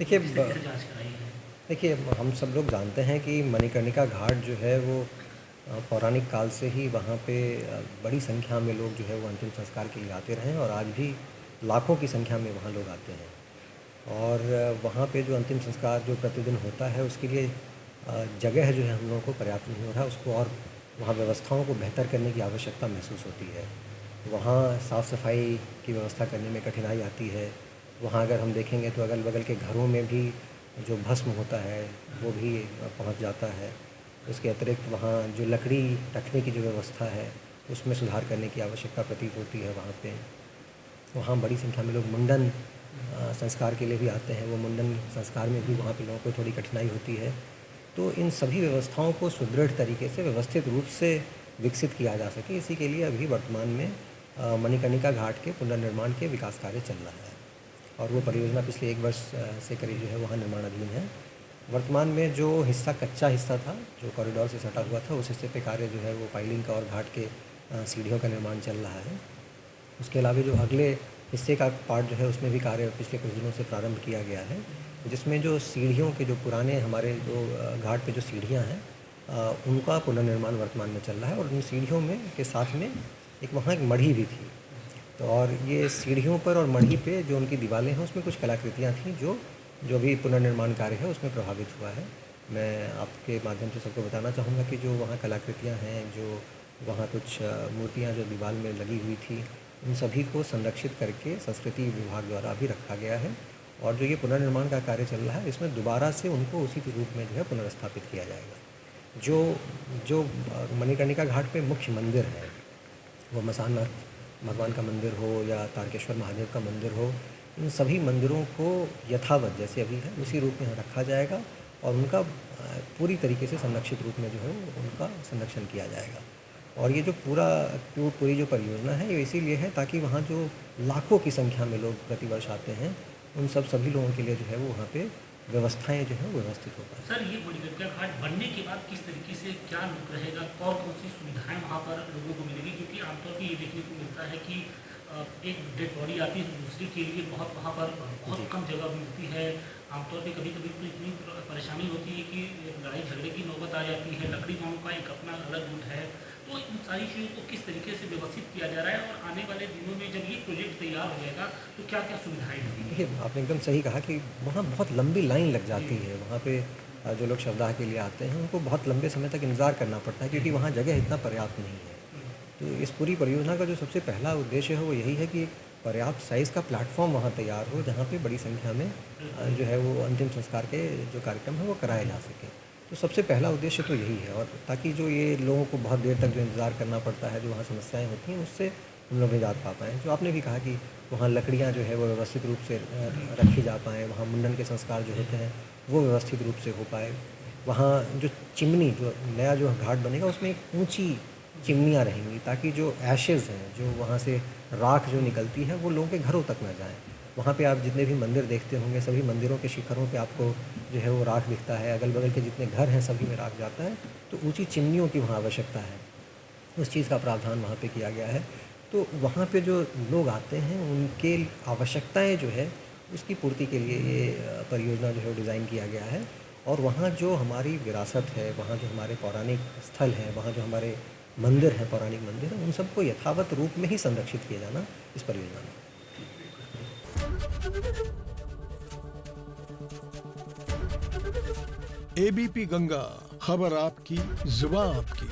देखिए किस तरीके से जाँच कराई है? देखिए, हम सब लोग जानते हैं कि मणिकर्णिका घाट जो है वो पौराणिक काल से ही वहाँ पे बड़ी संख्या में लोग जो है वो अंतिम संस्कार के लिए आते रहे हैं और आज भी लाखों की संख्या में वहाँ लोग आते हैं। और वहाँ पे जो अंतिम संस्कार जो प्रतिदिन होता है उसके लिए जगह जो है हम लोगों को पर्याप्त नहीं हो रहा, उसको और वहाँ व्यवस्थाओं को बेहतर करने की आवश्यकता महसूस होती है। वहाँ साफ़-सफ़ाई की व्यवस्था करने में कठिनाई आती है। वहाँ अगर हम देखेंगे तो अगल-बगल के घरों में भी जो भस्म होता है वो भी पहुँच जाता है। उसके अतिरिक्त वहाँ जो लकड़ी रखने की जो व्यवस्था है उसमें सुधार करने की आवश्यकता प्रतीत होती है वहाँ पे। वहाँ बड़ी संख्या में लोग मुंडन संस्कार के लिए भी आते हैं, वो मुंडन संस्कार में भी वहाँ पे लोगों को थोड़ी कठिनाई होती है। तो इन सभी व्यवस्थाओं को सुदृढ़ तरीके से व्यवस्थित रूप से विकसित किया जा सके, इसी के लिए अभी वर्तमान में मणिकर्णिका घाट के पुनर्निर्माण के विकास कार्य चल रहा है और वो परियोजना पिछले 1 वर्ष से करीब जो है वहाँ निर्माणाधीन है। वर्तमान में जो हिस्सा कच्चा हिस्सा था, जो कॉरिडोर से सटा हुआ था, उस हिस्से पे कार्य जो है वो पाइलिंग का और घाट के सीढ़ियों का निर्माण चल रहा है। उसके अलावा जो अगले हिस्से का पार्ट जो है उसमें भी कार्य पिछले कुछ दिनों से प्रारंभ किया गया है, जिसमें जो सीढ़ियों के जो पुराने हमारे जो घाट पे जो सीढ़ियाँ हैं उनका पुनर्निर्माण वर्तमान में चल रहा है और उन सीढ़ियों में के साथ में एक वहाँ एक मढ़ी भी थी। तो और ये सीढ़ियों पर और मढ़ी पे जो उनकी दीवारें हैं उसमें कुछ कलाकृतियाँ थीं जो जो भी पुनर्निर्माण कार्य है उसमें प्रभावित हुआ है। मैं आपके माध्यम से सबको बताना चाहूँगा कि जो वहाँ कलाकृतियाँ हैं, जो वहाँ कुछ मूर्तियाँ जो दीवार में लगी हुई थी, उन सभी को संरक्षित करके संस्कृति विभाग द्वारा अभी रखा गया है और जो ये पुनर्निर्माण का कार्य चल रहा है इसमें दोबारा से उनको उसी के रूप में जो है पुनर्स्थापित किया जाएगा। जो जो मणिकर्णिका घाट पे मुख्य मंदिर है, वो मसाननाथ भगवान का मंदिर हो या तारकेश्वर महादेव का मंदिर हो, इन सभी मंदिरों को यथावत जैसे अभी है उसी रूप में रखा जाएगा और उनका पूरी तरीके से संरक्षित रूप में जो है उनका संरक्षण किया जाएगा। और ये जो पूरी जो परियोजना है ये इसीलिए है ताकि वहाँ जो लाखों की संख्या में लोग प्रतिवर्ष आते हैं, उन सभी लोगों के लिए जो है वो वहाँ पे व्यवस्थाएँ जो हैं वो व्यवस्थित हो पाएँ। सर, ये मणिकर्णिका घाट बनने के बाद किस तरीके से क्या लुक रहेगा? कौन-कौन सी सुविधाएँ वहाँ पर लोगों को मिलेगी? क्योंकि आमतौर पे ये देखने को मिलता है कि एक डेड बॉडी आती है तो दूसरे के लिए वहाँ पर बहुत जी। कम जगह मिलती है। आमतौर पे कभी-कभी तो इतनी परेशानी होती है कि लड़ाई झगड़े की नौबत आ जाती है, लकड़ी गाँव का एक अपना अलग रूट है। तो इन सारी चीज़ों को किस तरीके से व्यवस्थित किया जा रहा है और आने वाले दिनों में जब ये प्रोजेक्ट तैयार हो जाएगा तो क्या-क्या सुविधाएँ मिलेंगी? देखिए, आपने एकदम सही कहा कि वहाँ बहुत लंबी लाइन लग जाती जी, है। वहाँ पे जो लोग शवदाह के लिए आते हैं उनको बहुत लंबे समय तक इंतज़ार करना पड़ता है जी। क्योंकि वहाँ जगह इतना पर्याप्त नहीं है। हुँ, तो इस पूरी परियोजना का जो सबसे पहला उद्देश्य है वो यही है कि एक पर्याप्त साइज़ का प्लेटफ़ॉर्म वहाँ तैयार हो जहाँ पे बड़ी संख्या में बिल्कुल। जो है वो अंतिम संस्कार के जो कार्यक्रम है वो कराए जा सकें। तो सबसे पहला उद्देश्य तो यही है और ताकि जो ये लोगों को बहुत देर तक जो इंतज़ार करना पड़ता है, जो वहाँ समस्याएँ होती हैं उससे हम लोग निजात पा पाएँ। जो आपने भी कहा कि वहाँ लकड़ियाँ जो है वो व्यवस्थित रूप से रखी जा पाएँ, वहाँ मुंडन के संस्कार जो होते हैं वो व्यवस्थित रूप से हो पाए। वहाँ जो चिमनी जो नया जो घाट बनेगा उसमें एक ऊँची चिमनियाँ रहेंगी ताकि जो ऐशेज़ हैं, जो वहाँ से राख जो निकलती है वो लोगों के घरों तक ना जाए। वहाँ पे आप जितने भी मंदिर देखते होंगे सभी मंदिरों के शिखरों पे आपको जो है वो राख दिखता है, अगल-बगल के जितने घर हैं सभी में राख जाता है, तो ऊँची चिमनियों की वहाँ आवश्यकता है। उस चीज़ का प्रावधान वहाँ पे किया गया है। तो वहाँ पे जो लोग आते हैं उनके आवश्यकताएँ जो है उसकी पूर्ति के लिए ये परियोजना जो है वो डिज़ाइन किया गया है। और वहाँ जो हमारी विरासत है, वहाँ जो हमारे पौराणिक स्थल हैं, वहाँ जो हमारे मंदिर हैं, पौराणिक मंदिर हैं, उन सबको यथावत रूप में ही संरक्षित किया जाना इस परियोजना में। एबीपी गंगा, खबर आपकी, जुबान आपकी।